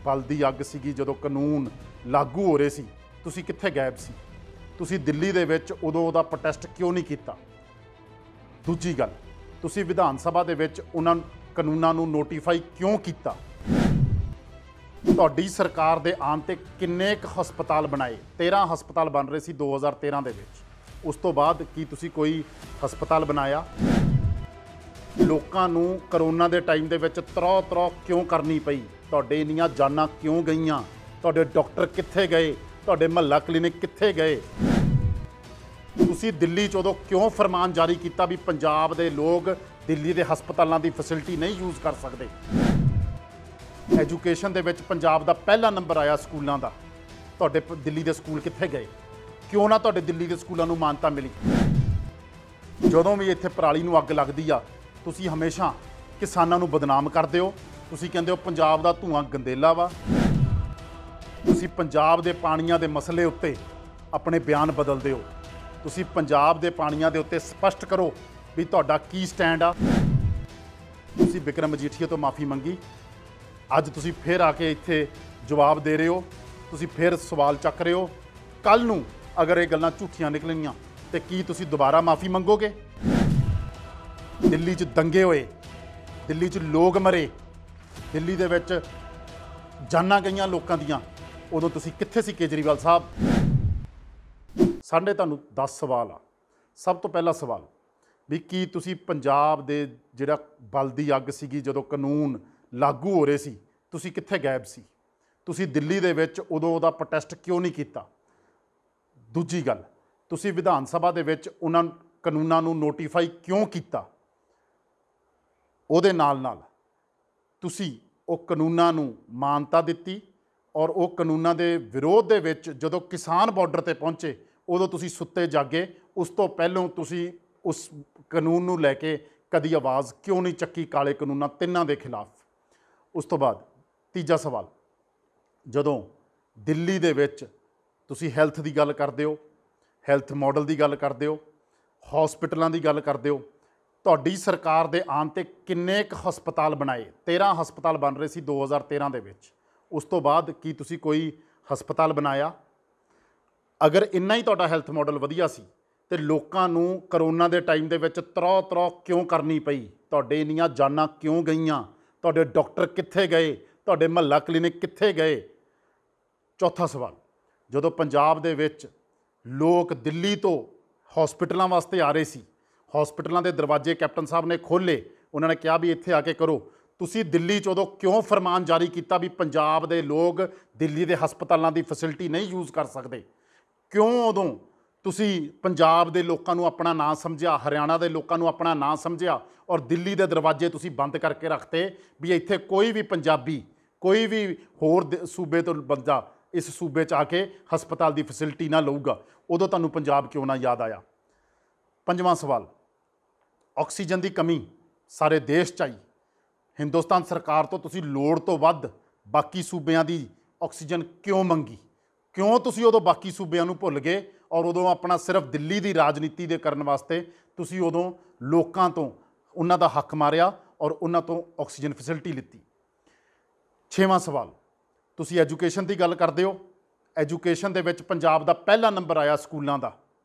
ਬਲਦੀ ਅੱਗ ਸੀਗੀ ਜਦੋਂ ਕਾਨੂੰਨ ਲਾਗੂ ਹੋ ਰਹੇ ਸੀ, ਤੁਸੀਂ ਕਿੱਥੇ ਗਾਇਬ ਸੀ? ਤੁਸੀਂ ਦਿੱਲੀ ਦੇ ਵਿੱਚ ਉਦੋਂ ਉਹਦਾ ਪ੍ਰੋਟੈਸਟ ਕਿਉਂ ਨਹੀਂ ਕੀਤਾ? ਦੂਜੀ ਗੱਲ, ਤੁਸੀਂ ਵਿਧਾਨ ਸਭਾ ਦੇ ਵਿੱਚ ਉਹਨਾਂ ਕਾਨੂੰਨਾਂ ਨੂੰ ਨੋਟੀਫਾਈ ਕਿਉਂ ਕੀਤਾ? ਤੁਹਾਡੀ ਸਰਕਾਰ ਦੇ ਆਉਣ ਤੇ ਕਿੰਨੇ ਕੁ ਹਸਪਤਾਲ ਬਣਾਏ? 13 ਹਸਪਤਾਲ ਬਣ ਰਹੇ ਸੀ 2013 ਦੇ ਵਿੱਚ। ਉਸ ਤੋਂ ਬਾਅਦ ਕੀ ਤੁਸੀਂ ਕੋਈ ਹਸਪਤਾਲ ਬਣਾਇਆ? ਲੋਕਾਂ ਨੂੰ ਕਰੋਨਾ ਦੇ ਟਾਈਮ ਦੇ ਵਿੱਚ ਤਰੋ ਕਿਉਂ ਕਰਨੀ ਪਈ? ਤੁਹਾਡੇ ਇੰਨੀਆਂ ਜਾਨਾਂ ਕਿਉਂ ਗਈਆਂ? ਤੁਹਾਡੇ ਡਾਕਟਰ ਕਿੱਥੇ ਗਏ? ਤੁਹਾਡੇ ਮਹੱਲਾ ਕਲੀਨਿਕ ਕਿੱਥੇ ਗਏ? ਤੁਸੀਂ ਦਿੱਲੀ 'ਚ ਉਦੋਂ ਕਿਉਂ ਫਰਮਾਨ ਜਾਰੀ ਕੀਤਾ ਵੀ ਪੰਜਾਬ ਦੇ ਲੋਕ ਦਿੱਲੀ ਦੇ ਹਸਪਤਾਲਾਂ ਦੀ ਫੈਸਿਲਿਟੀ ਨਹੀਂ ਯੂਜ਼ ਕਰ ਸਕਦੇ? ਐਜੂਕੇਸ਼ਨ ਦੇ ਵਿੱਚ ਪੰਜਾਬ ਦਾ ਪਹਿਲਾ ਨੰਬਰ ਆਇਆ ਸਕੂਲਾਂ ਦਾ, ਤੁਹਾਡੇ ਦਿੱਲੀ ਦੇ ਸਕੂਲ ਕਿੱਥੇ ਗਏ? ਕਿਉਂ ਨਾ ਤੁਹਾਡੇ ਦਿੱਲੀ ਦੇ ਸਕੂਲਾਂ ਨੂੰ ਮਾਨਤਾ ਮਿਲੀ? ਜਦੋਂ ਵੀ ਇੱਥੇ ਪਰਾਲੀ ਨੂੰ ਅੱਗ ਲੱਗਦੀ ਆ, ਤੁਸੀਂ ਹਮੇਸ਼ਾ ਕਿਸਾਨਾਂ ਨੂੰ ਬਦਨਾਮ ਕਰਦੇ ਹੋ। ਤੁਸੀਂ ਕਹਿੰਦੇ ਹੋ ਪੰਜਾਬ ਦਾ ਧੂਆਂ ਗੰਦੇਲਾ ਵਾ। ਤੁਸੀਂ ਪੰਜਾਬ ਦੇ ਪਾਣੀਆਂ ਦੇ ਮਸਲੇ ਉੱਤੇ ਆਪਣੇ ਬਿਆਨ ਬਦਲਦੇ ਹੋ। ਤੁਸੀਂ ਪੰਜਾਬ ਦੇ ਪਾਣੀਆਂ ਦੇ ਉੱਤੇ ਸਪਸ਼ਟ ਕਰੋ ਵੀ ਤੁਹਾਡਾ ਕੀ ਸਟੈਂਡ ਆ। ਤੁਸੀਂ ਬਿਕਰਮ ਮਜੀਠੀਆ ਤੋਂ ਮਾਫੀ ਮੰਗੀ, ਅੱਜ ਤੁਸੀਂ ਫਿਰ ਆ ਕੇ ਇੱਥੇ ਜਵਾਬ ਦੇ ਰਹੇ ਹੋ, ਤੁਸੀਂ ਫਿਰ ਸਵਾਲ ਚੱਕ ਰਹੇ ਹੋ। ਕੱਲ੍ਹ ਨੂੰ ਅਗਰ ਇਹ ਗੱਲਾਂ ਝੂਠੀਆਂ ਨਿਕਲਣੀਆਂ ਤੇ ਕੀ ਤੁਸੀਂ ਦੁਬਾਰਾ ਮਾਫੀ ਮੰਗੋਗੇ? ਦਿੱਲੀ 'ਚ ਦੰਗੇ ਹੋਏ, ਦਿੱਲੀ 'ਚ ਲੋਕ ਮਰੇ, ਦਿੱਲੀ ਦੇ ਵਿੱਚ ਜਾਨਾਂ ਗਈਆਂ ਲੋਕਾਂ ਦੀਆਂ, ਉਦੋਂ ਤੁਸੀਂ ਕਿੱਥੇ ਸੀ ਕੇਜਰੀਵਾਲ ਸਾਹਿਬ? ਸਾਡੇ ਤੁਹਾਨੂੰ 10 ਸਵਾਲ ਆ। ਸਭ ਤੋਂ ਪਹਿਲਾ ਸਵਾਲ ਵੀ ਕੀ ਤੁਸੀਂ ਪੰਜਾਬ ਦੇ ਜਿਹੜਾ ਬਲਦੀ ਅੱਗ ਸੀਗੀ ਜਦੋਂ ਕਾਨੂੰਨ ਲਾਗੂ ਹੋ ਰਹੇ ਸੀ, ਤੁਸੀਂ ਕਿੱਥੇ ਗਾਇਬ ਸੀ? ਤੁਸੀਂ ਦਿੱਲੀ ਦੇ ਵਿੱਚ ਉਦੋਂ ਉਹਦਾ ਪ੍ਰੋਟੈਸਟ ਕਿਉਂ ਨਹੀਂ ਕੀਤਾ? ਦੂਜੀ ਗੱਲ, ਤੁਸੀਂ ਵਿਧਾਨ ਸਭਾ ਦੇ ਵਿੱਚ ਉਹਨਾਂ ਕਾਨੂੰਨਾਂ ਨੂੰ ਨੋਟੀਫਾਈ ਕਿਉਂ ਕੀਤਾ? ਉਹਦੇ ਨਾਲ ਤੁਸੀਂ ਉਹ ਕਾਨੂੰਨਾਂ ਨੂੰ ਮਾਨਤਾ ਦਿੱਤੀ ਔਰ ਉਹ ਕਾਨੂੰਨਾਂ ਦੇ ਵਿਰੋਧ ਦੇ ਵਿੱਚ ਜਦੋਂ ਕਿਸਾਨ ਬਾਰਡਰ ਤੇ ਪਹੁੰਚੇ ਉਦੋਂ ਤੁਸੀਂ ਸੁੱਤੇ ਜਾਗੇ। ਉਸ ਤੋਂ ਪਹਿਲਾਂ ਤੁਸੀਂ ਉਸ ਕਾਨੂੰਨ ਨੂੰ ਲੈ ਕੇ ਕਦੀ ਆਵਾਜ਼ ਕਿਉਂ ਨਹੀਂ ਚੱਕੀ? ਕਾਲੇ ਕਾਨੂੰਨਾਂ ਤਿੰਨਾਂ ਦੇ ਖਿਲਾਫ। ਉਸ ਤੋਂ ਬਾਅਦ ਤੀਜਾ ਸਵਾਲ, ਜਦੋਂ ਦਿੱਲੀ ਦੇ ਵਿੱਚ ਤੁਸੀਂ ਹੈਲਥ ਦੀ ਗੱਲ ਕਰਦੇ ਹੋ, ਹੈਲਥ ਮਾਡਲ ਦੀ ਗੱਲ ਕਰਦੇ ਹੋ, ਹਸਪੀਟਲਾਂ ਦੀ ਗੱਲ ਕਰਦੇ ਹੋ, ਤੁਹਾਡੀ ਸਰਕਾਰ ਦੇ ਆਉਣ ਤੇ ਕਿੰਨੇ ਕੁ ਹਸਪਤਾਲ ਬਣਾਏ? 13 ਹਸਪਤਾਲ ਬਣ ਰਹੇ ਸੀ 2013 ਦੇ ਵਿੱਚ। ਉਸ ਤੋਂ ਬਾਅਦ ਕੀ ਤੁਸੀਂ ਕੋਈ ਹਸਪਤਾਲ ਬਣਾਇਆ? ਅਗਰ ਇੰਨਾ ਹੀ ਤੁਹਾਡਾ ਹੈਲਥ ਮਾਡਲ ਵਧੀਆ ਸੀ ਤੇ ਲੋਕਾਂ ਨੂੰ ਕਰੋਨਾ ਦੇ ਟਾਈਮ ਦੇ ਵਿੱਚ ਤਰੋ ਕਿਉਂ ਕਰਨੀ ਪਈ? ਤੁਹਾਡੇ ਇੰਨੀਆਂ ਜਾਨਾਂ ਕਿਉਂ ਗਈਆਂ? ਤੁਹਾਡੇ ਡਾਕਟਰ ਕਿੱਥੇ ਗਏ? ਤੁਹਾਡੇ ਮਹੱਲਾ ਕਲੀਨਿਕ ਕਿੱਥੇ ਗਏ? ਚੌਥਾ ਸਵਾਲ, ਜਦੋਂ ਪੰਜਾਬ ਦੇ ਵਿੱਚ ਲੋਕ ਦਿੱਲੀ ਤੋਂ ਹਸਪੀਟਲਾਂ ਵਾਸਤੇ ਆ ਰਹੇ ਸੀ, ਹਸਪੀਟਲਾਂ ਦੇ ਦਰਵਾਜ਼ੇ ਕੈਪਟਨ ਸਾਹਿਬ ਨੇ ਖੋਲ੍ਹੇ, ਉਹਨਾਂ ਨੇ ਕਿਹਾ ਵੀ ਇੱਥੇ ਆ ਕੇ ਕਰੋ, ਤੁਸੀਂ ਦਿੱਲੀ 'ਚ ਉਦੋਂ ਕਿਉਂ ਫਰਮਾਨ ਜਾਰੀ ਕੀਤਾ ਵੀ ਪੰਜਾਬ ਦੇ ਲੋਕ ਦਿੱਲੀ ਦੇ ਹਸਪਤਾਲਾਂ ਦੀ ਫੈਸਿਲਿਟੀ ਨਹੀਂ ਯੂਜ਼ ਕਰ ਸਕਦੇ? ਕਿਉਂ ਉਦੋਂ ਤੁਸੀਂ ਪੰਜਾਬ ਦੇ ਲੋਕਾਂ ਨੂੰ ਆਪਣਾ ਨਾਂ ਸਮਝਿਆ, ਹਰਿਆਣਾ ਦੇ ਲੋਕਾਂ ਨੂੰ ਆਪਣਾ ਨਾਂ ਸਮਝਿਆ ਔਰ ਦਿੱਲੀ ਦੇ ਦਰਵਾਜ਼ੇ ਤੁਸੀਂ ਬੰਦ ਕਰਕੇ ਰੱਖਤੇ ਵੀ ਇੱਥੇ ਕੋਈ ਵੀ ਪੰਜਾਬੀ, ਕੋਈ ਵੀ ਹੋਰ ਸੂਬੇ ਤੋਂ ਬੰਦਾ ਇਸ ਸੂਬੇ 'ਚ ਆ ਕੇ ਹਸਪਤਾਲ ਦੀ ਫੈਸਿਲਿਟੀ ਨਾ ਲਊਗਾ? ਉਦੋਂ ਤੁਹਾਨੂੰ ਪੰਜਾਬ ਕਿਉਂ ਨਾ ਯਾਦ ਆਇਆ? ਪੰਜਵਾਂ ਸਵਾਲ, ਆਕਸੀਜਨ ਦੀ ਕਮੀ ਸਾਰੇ ਦੇਸ਼ 'ਚ ਆਈ, ਹਿੰਦੁਸਤਾਨ ਸਰਕਾਰ ਤੋਂ ਤੁਸੀਂ ਲੋੜ ਤੋਂ ਵੱਧ ਬਾਕੀ ਸੂਬਿਆਂ ਦੀ ਆਕਸੀਜਨ ਕਿਉਂ ਮੰਗੀ? ਕਿਉਂ ਤੁਸੀਂ ਉਦੋਂ ਬਾਕੀ ਸੂਬਿਆਂ ਨੂੰ ਭੁੱਲ ਗਏ ਔਰ ਉਦੋਂ ਆਪਣਾ ਸਿਰਫ ਦਿੱਲੀ ਦੀ ਰਾਜਨੀਤੀ ਦੇ ਕਰਨ ਵਾਸਤੇ ਤੁਸੀਂ ਉਦੋਂ ਲੋਕਾਂ ਤੋਂ ਉਹਨਾਂ ਦਾ ਹੱਕ ਮਾਰਿਆ ਔਰ ਉਹਨਾਂ ਤੋਂ ਆਕਸੀਜਨ ਫੈਸਿਲਿਟੀ ਲਿੱਤੀ? ਛੇਵਾਂ ਸਵਾਲ, ਤੁਸੀਂ ਐਜੂਕੇਸ਼ਨ ਦੀ ਗੱਲ ਕਰਦੇ ਹੋ, ਐਜੂਕੇਸ਼ਨ ਦੇ ਵਿੱਚ ਪੰਜਾਬ ਦਾ ਪਹਿਲਾ ਨੰਬਰ ਆਇਆ ਸਕੂਲਾਂ ਦਾ,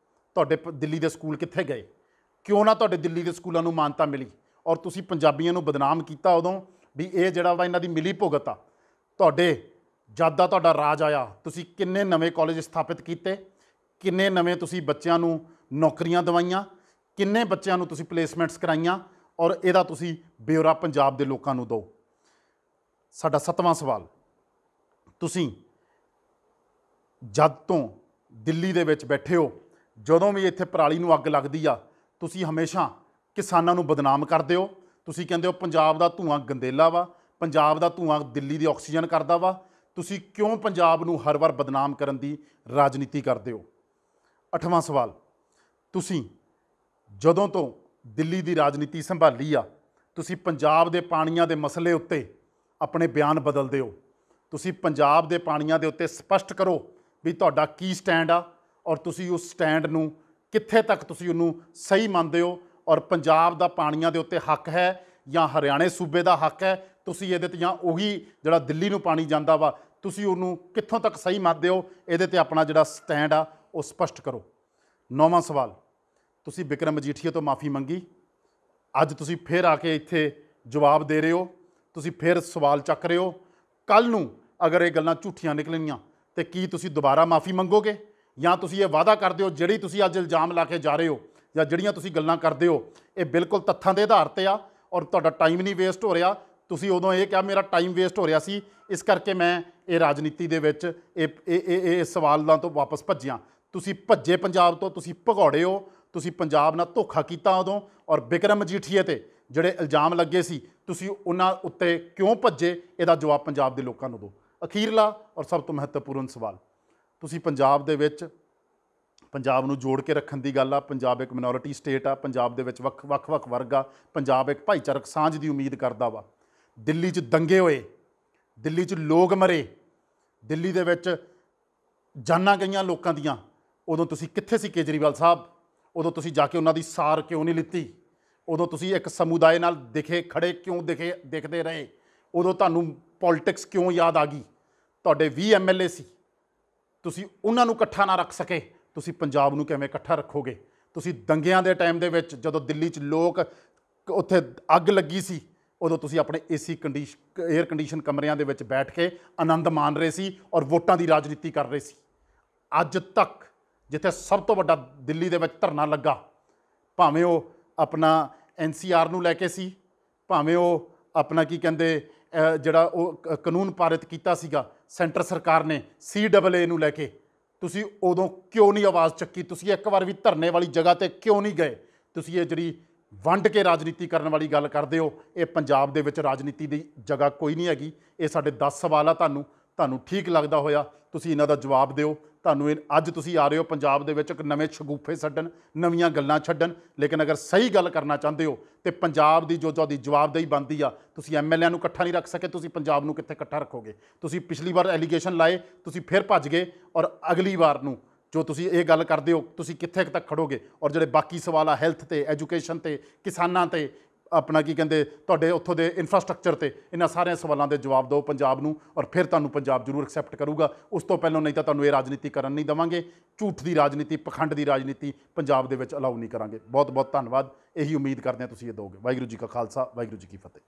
ਤੁਹਾਡੇ ਦਿੱਲੀ ਦੇ ਸਕੂਲ ਕਿੱਥੇ ਗਏ? ਕਿਉਂ ਨਾ ਤੁਹਾਡੇ ਦਿੱਲੀ ਦੇ ਸਕੂਲਾਂ ਨੂੰ ਮਾਨਤਾ ਮਿਲੀ? ਔਰ ਤੁਸੀਂ ਪੰਜਾਬੀਆਂ ਨੂੰ ਬਦਨਾਮ ਕੀਤਾ ਉਦੋਂ ਵੀ ਇਹ ਜਿਹੜਾ ਵਾ ਇਹਨਾਂ ਦੀ ਮਿਲੀ ਭੁਗਤ ਆ। ਤੁਹਾਡੇ ਜਦ ਦਾ ਤੁਹਾਡਾ ਰਾਜ ਆਇਆ ਤੁਸੀਂ ਕਿੰਨੇ ਨਵੇਂ ਕਾਲਜ ਸਥਾਪਿਤ ਕੀਤੇ? ਕਿੰਨੇ ਨਵੇਂ ਤੁਸੀਂ ਬੱਚਿਆਂ ਨੂੰ ਨੌਕਰੀਆਂ ਦਿਵਾਈਆਂ? ਕਿੰਨੇ ਬੱਚਿਆਂ ਨੂੰ ਤੁਸੀਂ ਪਲੇਸਮੈਂਟਸ ਕਰਾਈਆਂ? ਔਰ ਇਹਦਾ ਤੁਸੀਂ ਬਿਊਰਾ ਪੰਜਾਬ ਦੇ ਲੋਕਾਂ ਨੂੰ ਦਿਓ। ਸਾਡਾ ਸੱਤਵਾਂ ਸਵਾਲ, ਤੁਸੀਂ ਜਦ ਤੋਂ ਦਿੱਲੀ ਦੇ ਵਿੱਚ ਬੈਠੇ ਹੋ, ਜਦੋਂ ਵੀ ਇੱਥੇ ਪਰਾਲੀ ਨੂੰ ਅੱਗ ਲੱਗਦੀ ਆ, ਤੁਸੀਂ ਹਮੇਸ਼ਾ ਕਿਸਾਨਾਂ ਨੂੰ ਬਦਨਾਮ ਕਰਦੇ ਹੋ। ਤੁਸੀਂ ਕਹਿੰਦੇ ਹੋ ਪੰਜਾਬ ਦਾ ਧੂਆਂ ਗੰਦੇਲਾ ਵਾ, ਪੰਜਾਬ ਦਾ ਧੂਆਂ ਦਿੱਲੀ ਦੀ ਆਕਸੀਜਨ ਕਰਦਾ ਵਾ। ਤੁਸੀਂ ਕਿਉਂ ਪੰਜਾਬ ਨੂੰ ਹਰ ਵਾਰ ਬਦਨਾਮ ਕਰਨ ਦੀ ਰਾਜਨੀਤੀ ਕਰਦੇ ਹੋ? ਅੱਠਵਾਂ ਸਵਾਲ, ਤੁਸੀਂ ਜਦੋਂ ਤੋਂ ਦਿੱਲੀ ਦੀ ਰਾਜਨੀਤੀ ਸੰਭਾਲੀ ਆ, ਤੁਸੀਂ ਪੰਜਾਬ ਦੇ ਪਾਣੀਆਂ ਦੇ ਮਸਲੇ ਉੱਤੇ ਆਪਣੇ ਬਿਆਨ ਬਦਲਦੇ ਹੋ। ਤੁਸੀਂ ਪੰਜਾਬ ਦੇ ਪਾਣੀਆਂ ਦੇ ਉੱਤੇ ਸਪਸ਼ਟ ਕਰੋ ਵੀ ਤੁਹਾਡਾ ਕੀ ਸਟੈਂਡ ਆ ਔਰ ਤੁਸੀਂ ਉਸ ਸਟੈਂਡ ਨੂੰ ਕਿੱਥੇ ਤੱਕ ਤੁਸੀਂ ਉਹਨੂੰ ਸਹੀ ਮੰਨਦੇ ਹੋ ਔਰ ਪੰਜਾਬ ਦਾ ਪਾਣੀਆਂ ਦੇ ਉੱਤੇ ਹੱਕ ਹੈ ਜਾਂ ਹਰਿਆਣੇ ਸੂਬੇ ਦਾ ਹੱਕ ਹੈ, ਤੁਸੀਂ ਇਹਦੇ ਤੇ, ਜਾਂ ਉਹੀ ਜਿਹੜਾ ਦਿੱਲੀ ਨੂੰ ਪਾਣੀ ਜਾਂਦਾ ਵਾ, ਤੁਸੀਂ ਉਹਨੂੰ ਕਿੱਥੋਂ ਤੱਕ ਸਹੀ ਮੰਨਦੇ ਹੋ, ਇਹਦੇ ਤੇ ਆਪਣਾ ਜਿਹੜਾ ਸਟੈਂਡ ਆ ਉਹ ਸਪਸ਼ਟ ਕਰੋ। 9ਵਾਂ ਸਵਾਲ, ਤੁਸੀਂ ਬਿਕਰਮ ਮਜੀਠੀਆ ਤੋਂ ਮਾਫੀ ਮੰਗੀ, ਅੱਜ ਤੁਸੀਂ ਫਿਰ ਆ ਕੇ ਇੱਥੇ ਜਵਾਬ ਦੇ ਰਹੇ ਹੋ, ਤੁਸੀਂ ਫਿਰ ਸਵਾਲ ਚੱਕ ਰਹੇ ਹੋ। ਕੱਲ੍ਹ ਨੂੰ ਅਗਰ ਇਹ ਗੱਲਾਂ ਝੂਠੀਆਂ ਨਿਕਲਣੀਆਂ ਤੇ ਕੀ ਤੁਸੀਂ ਦੁਬਾਰਾ ਮਾਫੀ ਮੰਗੋਗੇ, ਜਾਂ ਤੁਸੀਂ ਇਹ ਵਾਅਦਾ ਕਰਦੇ ਹੋ ਜਿਹੜੀ ਤੁਸੀਂ ਅੱਜ ਇਲਜ਼ਾਮ ਲਾ ਕੇ ਜਾ ਰਹੇ ਹੋ ਜਾਂ ਜਿਹੜੀਆਂ ਤੁਸੀਂ ਗੱਲਾਂ ਕਰਦੇ ਹੋ ਇਹ ਬਿਲਕੁਲ ਤੱਥਾਂ ਦੇ ਆਧਾਰ ਤੇ ਆ ਔਰ ਤੁਹਾਡਾ ਟਾਈਮ ਨਹੀਂ ਵੇਸਟ ਹੋ ਰਿਹਾ। ਤੁਸੀਂ ਉਦੋਂ ਇਹ ਕਿਹਾ ਮੇਰਾ ਟਾਈਮ ਵੇਸਟ ਹੋ ਰਿਹਾ ਸੀ, ਇਸ ਕਰਕੇ ਮੈਂ ਇਹ ਰਾਜਨੀਤੀ ਦੇ ਵਿੱਚ ਇਹ ਸਵਾਲਾਂ ਤੋਂ ਵਾਪਸ ਭੱਜਿਆ। ਤੁਸੀਂ ਭੱਜੇ ਪੰਜਾਬ ਤੋਂ, ਤੁਸੀਂ ਭਗੌੜੇ ਹੋ, ਤੁਸੀਂ ਪੰਜਾਬ ਨਾਲ ਧੋਖਾ ਕੀਤਾ ਉਦੋਂ। ਔਰ ਬਿਕਰਮ ਮਜੀਠੀਏ ਤੇ ਜਿਹੜੇ ਇਲਜ਼ਾਮ ਲੱਗੇ ਸੀ ਤੁਸੀਂ ਉਹਨਾਂ ਉੱਤੇ ਕਿਉਂ ਭੱਜੇ, ਇਹਦਾ ਜਵਾਬ ਪੰਜਾਬ ਦੇ ਲੋਕਾਂ ਨੂੰ ਦਿਓ। ਅਖੀਰਲਾ ਔਰ ਸਭ ਤੋਂ ਮਹੱਤਵਪੂਰਨ ਸਵਾਲ, ਤੁਸੀਂ ਪੰਜਾਬ ਦੇ ਵਿੱਚ ਪੰਜਾਬ ਨੂੰ ਜੋੜ ਕੇ ਰੱਖਣ ਦੀ ਗੱਲ ਆ, ਪੰਜਾਬ ਇੱਕ ਮਿਨੋਰਿਟੀ ਸਟੇਟ ਆ, ਪੰਜਾਬ ਦੇ ਵਿੱਚ ਵੱਖ-ਵੱਖ ਵਰਗ ਆ, ਪੰਜਾਬ ਇੱਕ ਭਾਈਚਾਰਕ ਸਾਂਝ ਦੀ ਉਮੀਦ ਕਰਦਾ ਵਾ। ਦਿੱਲੀ 'ਚ ਦੰਗੇ ਹੋਏ, ਦਿੱਲੀ 'ਚ ਲੋਕ ਮਰੇ, ਦਿੱਲੀ ਦੇ ਵਿੱਚ ਜਾਨਾਂ ਗਈਆਂ ਲੋਕਾਂ ਦੀਆਂ, ਉਦੋਂ ਤੁਸੀਂ ਕਿੱਥੇ ਸੀ ਕੇਜਰੀਵਾਲ ਸਾਹਿਬ? ਉਦੋਂ ਤੁਸੀਂ ਜਾ ਕੇ ਉਹਨਾਂ ਦੀ ਸਾਰ ਕਿਉਂ ਨਹੀਂ ਲਿੱਤੀ? ਉਦੋਂ ਤੁਸੀਂ ਇੱਕ ਸਮੁਦਾਇ ਨਾਲ ਖੜੇ ਕਿਉਂ ਦਿਖਦੇ ਰਹੇ? ਉਦੋਂ ਤੁਹਾਨੂੰ ਪੋਲਿਟਿਕਸ ਕਿਉਂ ਯਾਦ ਆ ਗਈ? ਤੁਹਾਡੇ 20 MLA ਸੀ, ਤੁਸੀਂ ਉਹਨਾਂ ਨੂੰ ਇਕੱਠਾ ਨਾ ਰੱਖ ਸਕੇ, ਤੁਸੀਂ ਪੰਜਾਬ ਨੂੰ ਕਿਵੇਂ ਇਕੱਠਾ ਰੱਖੋਗੇ? ਤੁਸੀਂ ਦੰਗਿਆਂ ਦੇ ਟਾਈਮ ਦੇ ਵਿੱਚ ਜਦੋਂ ਦਿੱਲੀ 'ਚ ਲੋਕ ਉੱਥੇ ਅੱਗ ਲੱਗੀ ਸੀ, ਉਦੋਂ ਤੁਸੀਂ ਆਪਣੇ AC 에ਅਰ ਕੰਡੀਸ਼ਨ ਕਮਰਿਆਂ ਦੇ ਵਿੱਚ ਬੈਠ ਕੇ ਆਨੰਦ ਮਾਣ ਰਹੇ ਸੀ ਔਰ ਵੋਟਾਂ ਦੀ ਰਾਜਨੀਤੀ ਕਰ ਰਹੇ ਸੀ। ਅੱਜ ਤੱਕ ਜਿੱਥੇ ਸਭ ਤੋਂ ਵੱਡਾ ਦਿੱਲੀ ਦੇ ਵਿੱਚ ਧਰਨਾ ਲੱਗਾ, ਭਾਵੇਂ ਉਹ ਆਪਣਾ NCR ਨੂੰ ਲੈ ਕੇ ਸੀ, ਭਾਵੇਂ ਉਹ ਆਪਣਾ ਕੀ ਕਹਿੰਦੇ ਜਿਹੜਾ ਉਹ ਕਾਨੂੰਨ ਪਾਰਿਤ ਕੀਤਾ ਸੀਗਾ ਸੈਂਟਰ ਸਰਕਾਰ ਨੇ CAA ਨੂੰ ਲੈ ਕੇ, ਤੁਸੀਂ ਉਦੋਂ ਕਿਉਂ ਨਹੀਂ ਆਵਾਜ਼ ਚੱਕੀ? ਤੁਸੀਂ ਇੱਕ ਵਾਰ ਵੀ ਧਰਨੇ ਵਾਲੀ ਜਗ੍ਹਾ ਤੇ ਕਿਉਂ ਨਹੀਂ ਗਏ? ਤੁਸੀਂ ਇਹ ਜਿਹੜੀ ਵੰਡ ਕੇ ਰਾਜਨੀਤੀ ਕਰਨ ਵਾਲੀ ਗੱਲ ਕਰਦੇ ਹੋ, ਇਹ ਪੰਜਾਬ ਦੇ ਵਿੱਚ ਰਾਜਨੀਤੀ ਦੀ ਜਗ੍ਹਾ ਕੋਈ ਨਹੀਂ ਹੈਗੀ। ਇਹ ਸਾਡੇ 10 ਸਵਾਲ ਆ, ਤੁਹਾਨੂੰ ਠੀਕ ਲੱਗਦਾ ਹੋਇਆ ਤੁਸੀਂ ਇਹਨਾਂ ਦਾ ਜਵਾਬ ਦਿਓ। ਤੁਹਾਨੂੰ ਅੱਜ ਤੁਸੀਂ ਆ ਰਹੇ ਹੋ ਪੰਜਾਬ ਦੇ ਵਿੱਚ ਇੱਕ ਨਵੇਂ ਸ਼ਗੂਫੇ ਛੱਡਣ, ਨਵੀਆਂ ਗੱਲਾਂ ਛੱਡਣ, ਲੇਕਿਨ ਅਗਰ ਸਹੀ ਗੱਲ ਕਰਨਾ ਚਾਹੁੰਦੇ ਹੋ ਤੇ ਪੰਜਾਬ ਦੀ ਜੋ ਤੁਹਾਡੀ ਜਵਾਬਦੇਹੀ ਬਣਦੀ ਆ, ਤੁਸੀਂ MLA ਨੂੰ ਇਕੱਠਾ ਨਹੀਂ ਰੱਖ ਸਕੇ, ਤੁਸੀਂ ਪੰਜਾਬ ਨੂੰ ਕਿੱਥੇ ਇਕੱਠਾ ਰੱਖੋਗੇ? ਤੁਸੀਂ ਪਿਛਲੀ ਵਾਰ ਐਲੀਗੇਸ਼ਨ ਲਾਏ, ਤੁਸੀਂ ਫਿਰ ਭੱਜ ਗਏ, ਔਰ ਅਗਲੀ ਵਾਰ ਨੂੰ ਜੋ ਤੁਸੀਂ ਇਹ ਗੱਲ ਕਰਦੇ ਹੋ ਤੁਸੀਂ ਕਿੱਥੇ ਤੱਕ ਖੜੋਗੇ? ਔਰ ਜਿਹੜੇ ਬਾਕੀ ਸਵਾਲ ਆ ਹੈਲਥ ਤੇ, ਐਜੂਕੇਸ਼ਨ ਤੇ, ਕਿਸਾਨਾਂ ਤੇ, ਆਪਣਾ ਕੀ ਕਹਿੰਦੇ ਤੁਹਾਡੇ ਉੱਥੋਂ ਦੇ ਇਨਫਰਾਸਟ੍ਰਕਚਰ ਤੇ, ਇਹਨਾਂ ਸਾਰਿਆਂ ਸਵਾਲਾਂ ਦੇ ਜਵਾਬ ਦਿਓ ਪੰਜਾਬ ਨੂੰ, ਔਰ ਫਿਰ ਤੁਹਾਨੂੰ ਪੰਜਾਬ ਜ਼ਰੂਰ ਐਕਸੈਪਟ ਕਰੂਗਾ। ਉਸ ਤੋਂ ਪਹਿਲਾਂ ਨਹੀਂ ਤਾਂ ਤੁਹਾਨੂੰ ਇਹ ਰਾਜਨੀਤੀ ਕਰਨ ਨਹੀਂ ਦੇਵਾਂਗੇ। ਝੂਠ ਦੀ ਰਾਜਨੀਤੀ, ਪਖੰਡ ਦੀ ਰਾਜਨੀਤੀ ਪੰਜਾਬ ਦੇ ਵਿੱਚ ਅਲਾਉ ਨਹੀਂ ਕਰਾਂਗੇ। ਬਹੁਤ ਬਹੁਤ ਧੰਨਵਾਦ। ਇਹੀ ਉਮੀਦ ਕਰਦੇ ਹਾਂ ਤੁਸੀਂ ਇਹ ਦਿਓਗੇ। ਵਾਹਿਗੁਰੂ ਜੀ ਕਾ ਖਾਲਸਾ, ਵਾਹਿਗੁਰੂ ਜੀ ਕੀ ਫਤਿਹ।